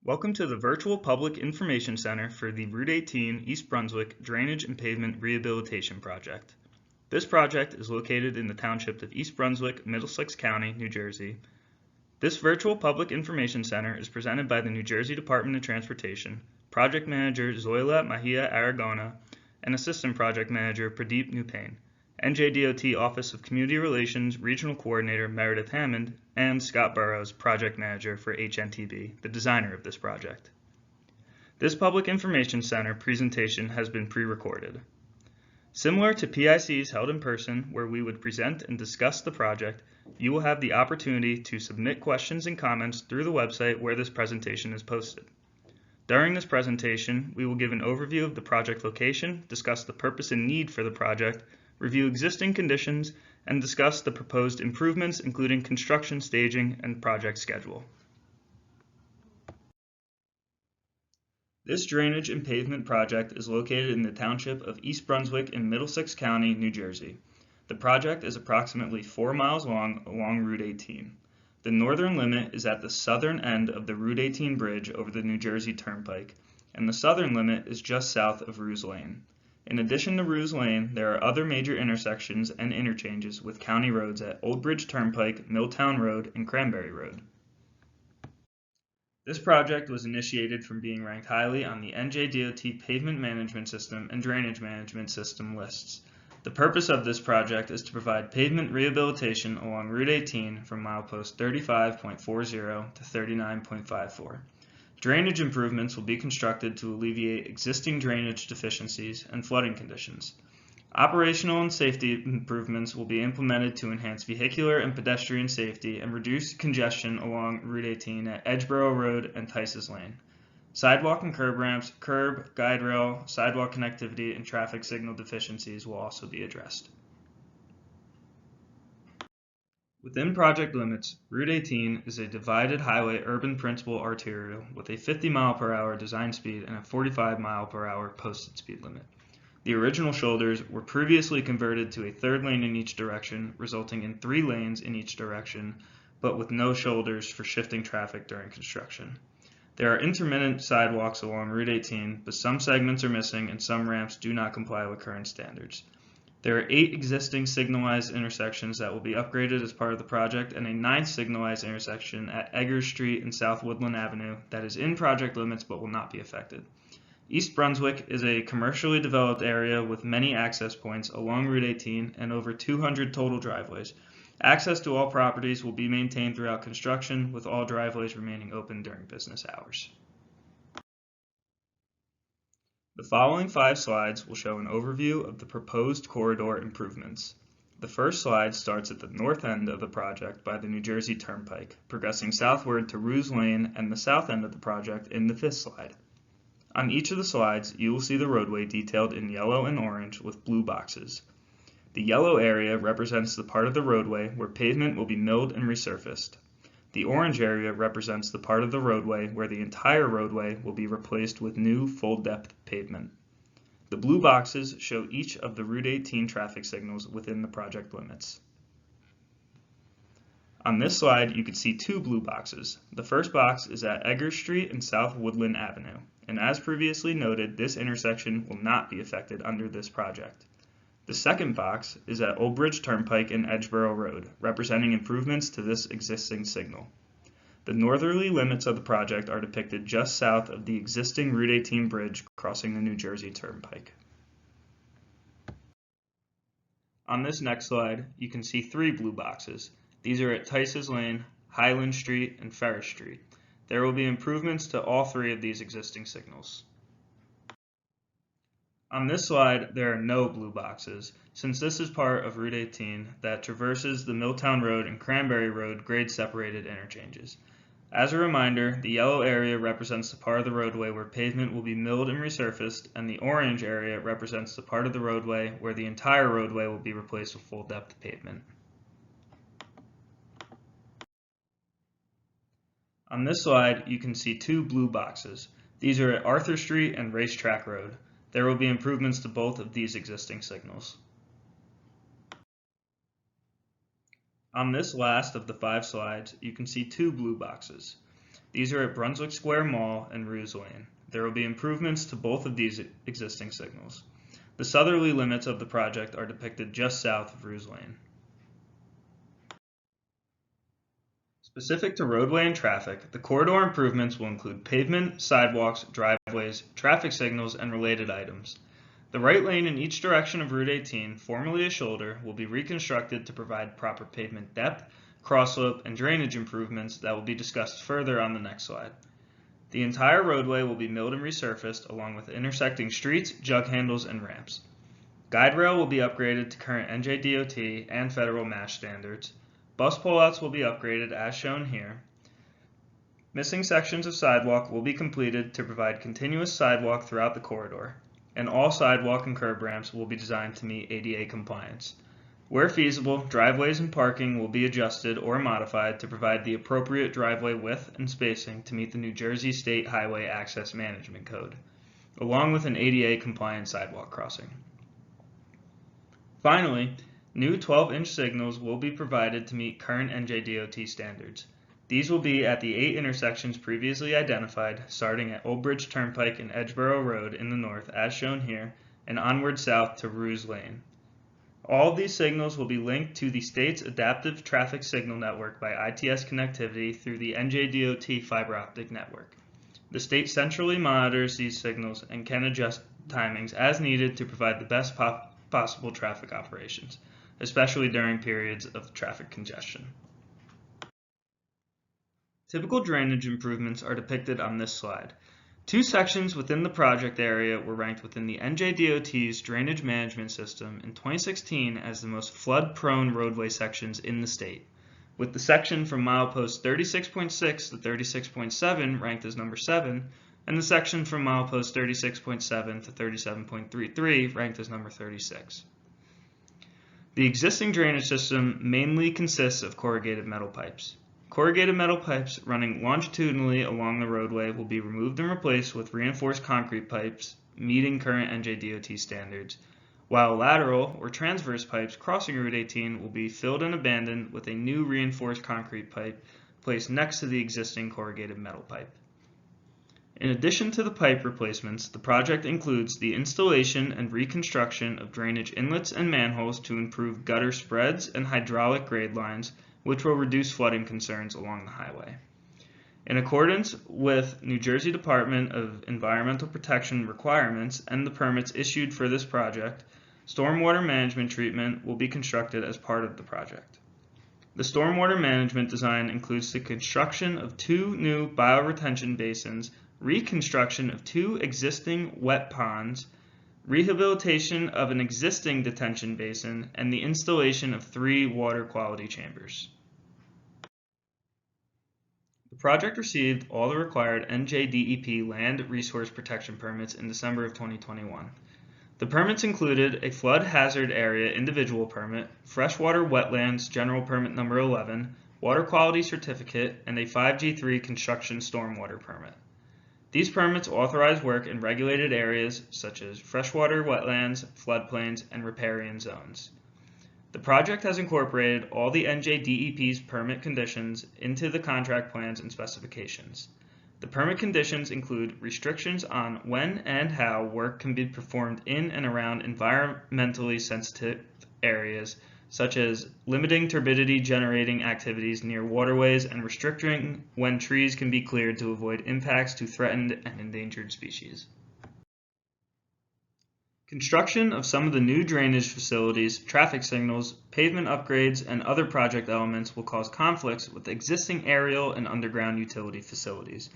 Welcome to the Virtual Public Information Center for the Route 18 East Brunswick Drainage and Pavement Rehabilitation Project. This project is located in the township of East Brunswick, Middlesex County, New Jersey. This Virtual Public Information Center is presented by the New Jersey Department of Transportation, Project Manager Zoila Mahia Aragona, and Assistant Project Manager Pradeep Nupane, NJDOT Office of Community Relations Regional Coordinator Meredith Hammond, and Scott Burrows, Project Manager for HNTB, the designer of this project. This Public Information Center presentation has been pre-recorded. Similar to PICs held in person, where we would present and discuss the project, you will have the opportunity to submit questions and comments through the website where this presentation is posted. During this presentation, we will give an overview of the project location, discuss the purpose and need for the project, review existing conditions, and discuss the proposed improvements, including construction staging and project schedule. This drainage and pavement project is located in the township of East Brunswick in Middlesex County, New Jersey. The project is approximately 4 miles long along Route 18. The northern limit is at the southern end of the Route 18 bridge over the New Jersey Turnpike, and the southern limit is just south of Ruse Lane. In addition to Ruse Lane, there are other major intersections and interchanges with county roads at Old Bridge Turnpike, Milltown Road, and Cranberry Road. This project was initiated from being ranked highly on the NJDOT Pavement Management System and Drainage Management System lists. The purpose of this project is to provide pavement rehabilitation along Route 18 from milepost 35.40 to 39.54. Drainage improvements will be constructed to alleviate existing drainage deficiencies and flooding conditions. Operational and safety improvements will be implemented to enhance vehicular and pedestrian safety and reduce congestion along Route 18 at Edgeboro Road and Tice's Lane. Sidewalk and curb ramps, curb, guide rail, sidewalk connectivity, and traffic signal deficiencies will also be addressed. Within project limits, Route 18 is a divided highway urban principal arterial with a 50 mph design speed and a 45 mph posted speed limit. The original shoulders were previously converted to a third lane in each direction, resulting in 3 lanes in each direction, but with no shoulders for shifting traffic during construction. There are intermittent sidewalks along Route 18, but some segments are missing and some ramps do not comply with current standards. There are 8 existing signalized intersections that will be upgraded as part of the project and a 9th signalized intersection at Eggers Street and South Woodland Avenue that is in project limits but will not be affected. East Brunswick is a commercially developed area with many access points along Route 18 and over 200 total driveways. Access to all properties will be maintained throughout construction, with all driveways remaining open during business hours. The following 5 slides will show an overview of the proposed corridor improvements. The first slide starts at the north end of the project by the New Jersey Turnpike, progressing southward to Ruse Lane and the south end of the project in the 5th slide. On each of the slides, you will see the roadway detailed in yellow and orange with blue boxes. The yellow area represents the part of the roadway where pavement will be milled and resurfaced. The orange area represents the part of the roadway where the entire roadway will be replaced with new full-depth pavement. The blue boxes show each of the Route 18 traffic signals within the project limits. On this slide, you can see 2 blue boxes. The first box is at Eggers Street and South Woodland Avenue, and as previously noted, this intersection will not be affected under this project. The second box is at Old Bridge Turnpike and Edgeboro Road, representing improvements to this existing signal. The northerly limits of the project are depicted just south of the existing Route 18 bridge crossing the New Jersey Turnpike. On this next slide, you can see 3 blue boxes. These are at Tice's Lane, Highland Street, and Ferris Street. There will be improvements to all 3 of these existing signals. On this slide, there are no blue boxes, since this is part of Route 18 that traverses the Milltown Road and Cranberry Road grade-separated interchanges. As a reminder, the yellow area represents the part of the roadway where pavement will be milled and resurfaced, and the orange area represents the part of the roadway where the entire roadway will be replaced with full-depth pavement. On this slide, you can see 2 blue boxes. These are at Arthur Street and Racetrack Road. There will be improvements to both of these existing signals. On this last of the 5 slides, you can see 2 blue boxes. These are at Brunswick Square Mall and Ruse Lane. There will be improvements to both of these existing signals. The southerly limits of the project are depicted just south of Ruse Lane. Specific to roadway and traffic, the corridor improvements will include pavement, sidewalks, driveways, traffic signals, and related items. The right lane in each direction of Route 18, formerly a shoulder, will be reconstructed to provide proper pavement depth, crossslope, and drainage improvements that will be discussed further on the next slide. The entire roadway will be milled and resurfaced along with intersecting streets, jug handles, and ramps. Guide rail will be upgraded to current NJDOT and federal MASH standards. Bus pullouts will be upgraded as shown here. Missing sections of sidewalk will be completed to provide continuous sidewalk throughout the corridor, and all sidewalk and curb ramps will be designed to meet ADA compliance. Where feasible, driveways and parking will be adjusted or modified to provide the appropriate driveway width and spacing to meet the New Jersey State Highway Access Management Code, along with an ADA compliant sidewalk crossing. Finally, new 12-inch signals will be provided to meet current NJDOT standards. These will be at the 8 intersections previously identified, starting at Old Bridge Turnpike and Edgeboro Road in the north, as shown here, and onward south to Ruse Lane. All of these signals will be linked to the state's Adaptive Traffic Signal Network by ITS connectivity through the NJDOT fiber optic network. The state centrally monitors these signals and can adjust timings as needed to provide the best possible traffic operations, especially during periods of traffic congestion. Typical drainage improvements are depicted on this slide. Two sections within the project area were ranked within the NJDOT's drainage management system in 2016 as the most flood-prone roadway sections in the state, with the section from milepost 36.6 to 36.7 ranked as number 7, and the section from milepost 36.7 to 37.33 ranked as number 36. The existing drainage system mainly consists of corrugated metal pipes. Corrugated metal pipes running longitudinally along the roadway will be removed and replaced with reinforced concrete pipes meeting current NJDOT standards, while lateral or transverse pipes crossing Route 18 will be filled and abandoned with a new reinforced concrete pipe placed next to the existing corrugated metal pipe. In addition to the pipe replacements, the project includes the installation and reconstruction of drainage inlets and manholes to improve gutter spreads and hydraulic grade lines, which will reduce flooding concerns along the highway. In accordance with New Jersey Department of Environmental Protection requirements and the permits issued for this project, stormwater management treatment will be constructed as part of the project. The stormwater management design includes the construction of 2 new bioretention basins, reconstruction of 2 existing wet ponds, rehabilitation of an existing detention basin, and the installation of 3 water quality chambers. The project received all the required NJDEP land resource protection permits in December of 2021. The permits included a flood hazard area individual permit, freshwater wetlands general permit number 11, water quality certificate, and a 5G3 construction stormwater permit. These permits authorize work in regulated areas such as freshwater wetlands, floodplains, and riparian zones. The project has incorporated all the NJDEP's permit conditions into the contract plans and specifications. The permit conditions include restrictions on when and how work can be performed in and around environmentally sensitive areas, such as limiting turbidity generating activities near waterways and restricting when trees can be cleared to avoid impacts to threatened and endangered species. Construction of some of the new drainage facilities, traffic signals, pavement upgrades, and other project elements will cause conflicts with existing aerial and underground utility facilities.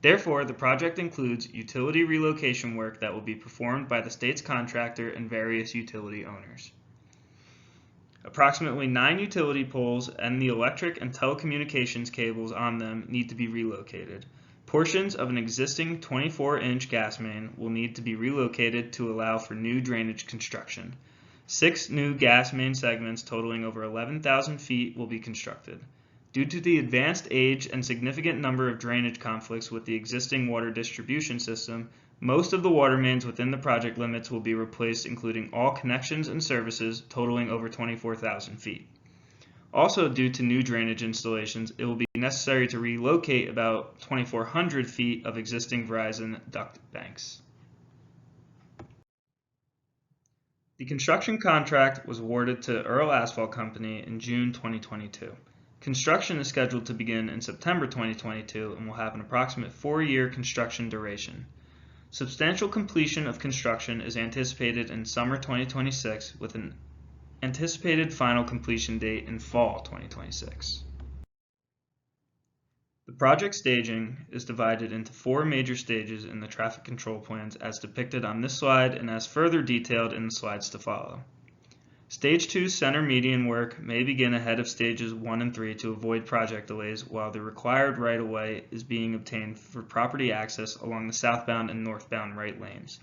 Therefore, the project includes utility relocation work that will be performed by the state's contractor and various utility owners. Approximately 9 utility poles and the electric and telecommunications cables on them need to be relocated. Portions of an existing 24-inch gas main will need to be relocated to allow for new drainage construction. 6 new gas main segments totaling over 11,000 feet will be constructed. Due to the advanced age and significant number of drainage conflicts with the existing water distribution system, most of the water mains within the project limits will be replaced, including all connections and services totaling over 24,000 feet. Also, due to new drainage installations, it will be necessary to relocate about 2,400 feet of existing Verizon duct banks. The construction contract was awarded to Earl Asphalt Company in June 2022. Construction is scheduled to begin in September 2022 and will have an approximate 4-year construction duration. Substantial completion of construction is anticipated in summer 2026 with an anticipated final completion date in fall 2026. The project staging is divided into 4 major stages in the traffic control plans as depicted on this slide and as further detailed in the slides to follow. Stage 2 center median work may begin ahead of stages 1 and 3 to avoid project delays while the required right-of-way is being obtained for property access along the southbound and northbound right lanes.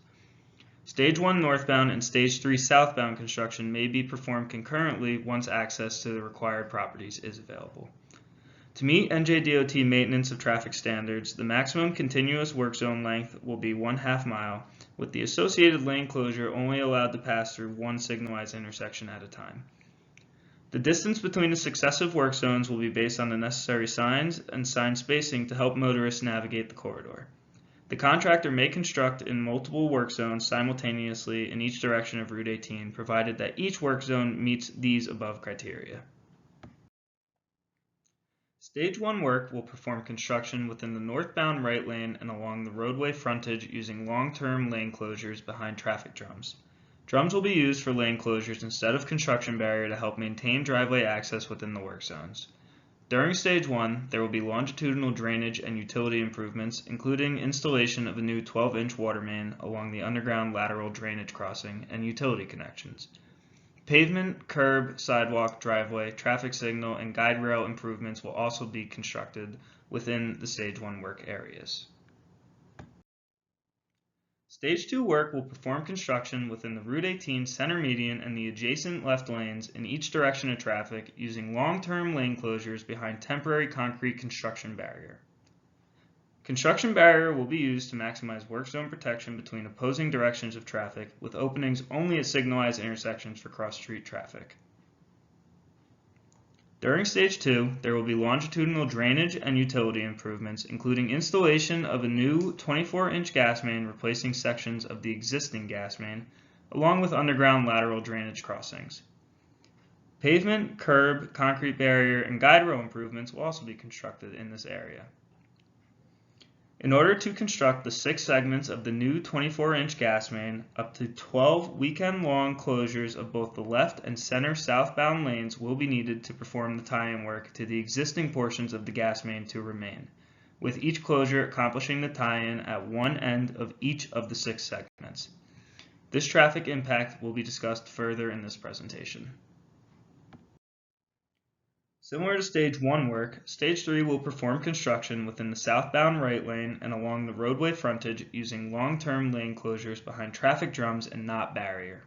Stage 1 northbound and Stage 3 southbound construction may be performed concurrently once access to the required properties is available. To meet NJDOT maintenance of traffic standards, the maximum continuous work zone length will be 1/2 mile, with the associated lane closure only allowed to pass through one signalized intersection at a time. The distance between the successive work zones will be based on the necessary signs and sign spacing to help motorists navigate the corridor. The contractor may construct in multiple work zones simultaneously in each direction of Route 18, provided that each work zone meets these above criteria. Stage 1 work will perform construction within the northbound right lane and along the roadway frontage using long-term lane closures behind traffic drums. Drums will be used for lane closures instead of construction barrier to help maintain driveway access within the work zones. During Stage 1, there will be longitudinal drainage and utility improvements, including installation of a new 12-inch water main along the underground lateral drainage crossing and utility connections. Pavement, curb, sidewalk, driveway, traffic signal, and guide rail improvements will also be constructed within the Stage 1 work areas. Stage 2 work will perform construction within the Route 18 center median and the adjacent left lanes in each direction of traffic using long-term lane closures behind temporary concrete construction barrier. Construction barrier will be used to maximize work zone protection between opposing directions of traffic, with openings only at signalized intersections for cross-street traffic. During Stage 2, there will be longitudinal drainage and utility improvements, including installation of a new 24-inch gas main replacing sections of the existing gas main, along with underground lateral drainage crossings. Pavement, curb, concrete barrier, and guide rail improvements will also be constructed in this area. In order to construct the 6 segments of the new 24-inch gas main, up to 12 weekend-long closures of both the left and center southbound lanes will be needed to perform the tie-in work to the existing portions of the gas main to remain, with each closure accomplishing the tie-in at one end of each of the 6 segments. This traffic impact will be discussed further in this presentation. Similar to Stage 1 work, Stage 3 will perform construction within the southbound right lane and along the roadway frontage using long-term lane closures behind traffic drums and not barrier.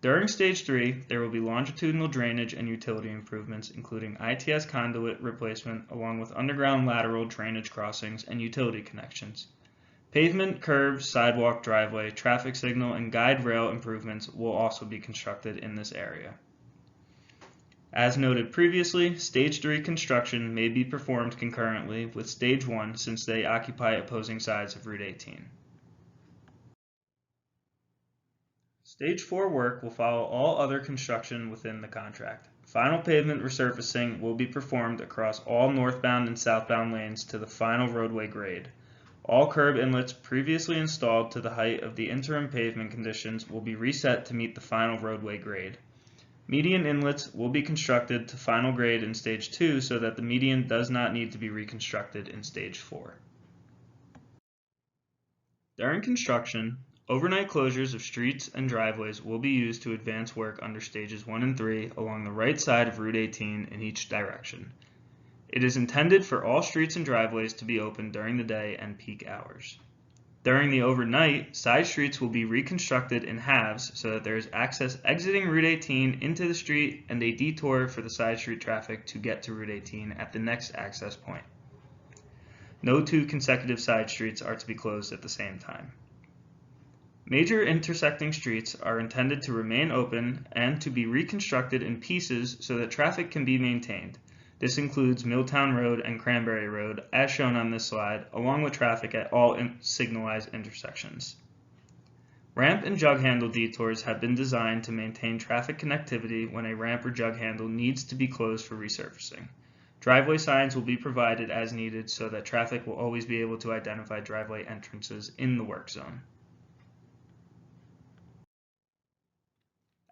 During Stage 3, there will be longitudinal drainage and utility improvements, including ITS conduit replacement along with underground lateral drainage crossings and utility connections. Pavement, curb, sidewalk, driveway, traffic signal, and guide rail improvements will also be constructed in this area. As noted previously, Stage 3 construction may be performed concurrently with Stage 1 since they occupy opposing sides of Route 18. Stage 4 work will follow all other construction within the contract. Final pavement resurfacing will be performed across all northbound and southbound lanes to the final roadway grade. All curb inlets previously installed to the height of the interim pavement conditions will be reset to meet the final roadway grade. Median inlets will be constructed to final grade in Stage 2 so that the median does not need to be reconstructed in Stage 4. During construction, overnight closures of streets and driveways will be used to advance work under Stages 1 and 3 along the right side of Route 18 in each direction. It is intended for all streets and driveways to be open during the day and peak hours. During the overnight, side streets will be reconstructed in halves so that there is access exiting Route 18 into the street and a detour for the side street traffic to get to Route 18 at the next access point. No 2 consecutive side streets are to be closed at the same time. Major intersecting streets are intended to remain open and to be reconstructed in pieces so that traffic can be maintained. This includes Milltown Road and Cranberry Road, as shown on this slide, along with traffic at all signalized intersections. Ramp and jug handle detours have been designed to maintain traffic connectivity when a ramp or jug handle needs to be closed for resurfacing. Driveway signs will be provided as needed so that traffic will always be able to identify driveway entrances in the work zone.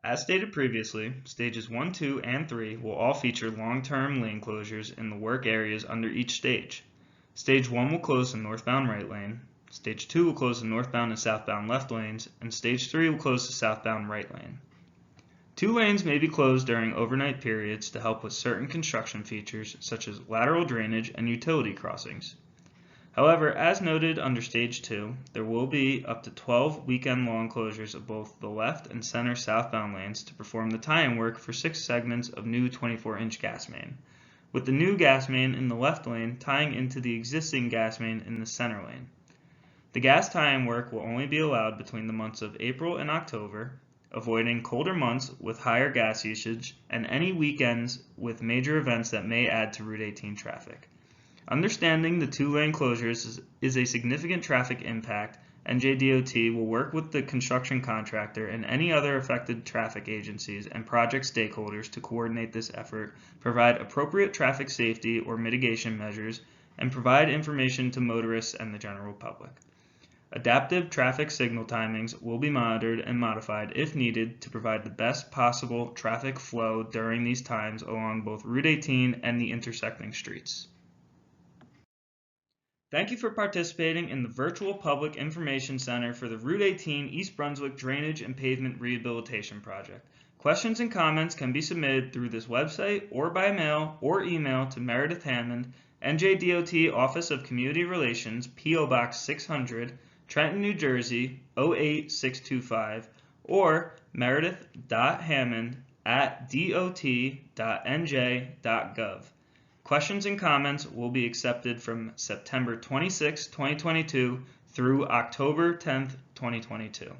As stated previously, stages 1, 2, and 3 will all feature long-term lane closures in the work areas under each stage. Stage 1 will close the northbound right lane, Stage 2 will close the northbound and southbound left lanes, and Stage 3 will close the southbound right lane. 2 lanes may be closed during overnight periods to help with certain construction features such as lateral drainage and utility crossings. However, as noted under Stage 2, there will be up to 12 weekend-long closures of both the left and center southbound lanes to perform the tie-in work for 6 segments of new 24-inch gas main, with the new gas main in the left lane tying into the existing gas main in the center lane. The gas tie-in work will only be allowed between the months of April and October, avoiding colder months with higher gas usage and any weekends with major events that may add to Route 18 traffic. Understanding the 2-lane closures is a significant traffic impact, NJDOT will work with the construction contractor and any other affected traffic agencies and project stakeholders to coordinate this effort, provide appropriate traffic safety or mitigation measures, and provide information to motorists and the general public. Adaptive traffic signal timings will be monitored and modified if needed to provide the best possible traffic flow during these times along both Route 18 and the intersecting streets. Thank you for participating in the Virtual Public Information Center for the Route 18 East Brunswick Drainage and Pavement Rehabilitation Project. Questions and comments can be submitted through this website or by mail or email to Meredith Hammond, NJDOT Office of Community Relations, P.O. Box 600, Trenton, New Jersey, 08625, or meredith.hammond@dot.nj.gov. Questions and comments will be accepted from September 26, 2022 through October 10, 2022.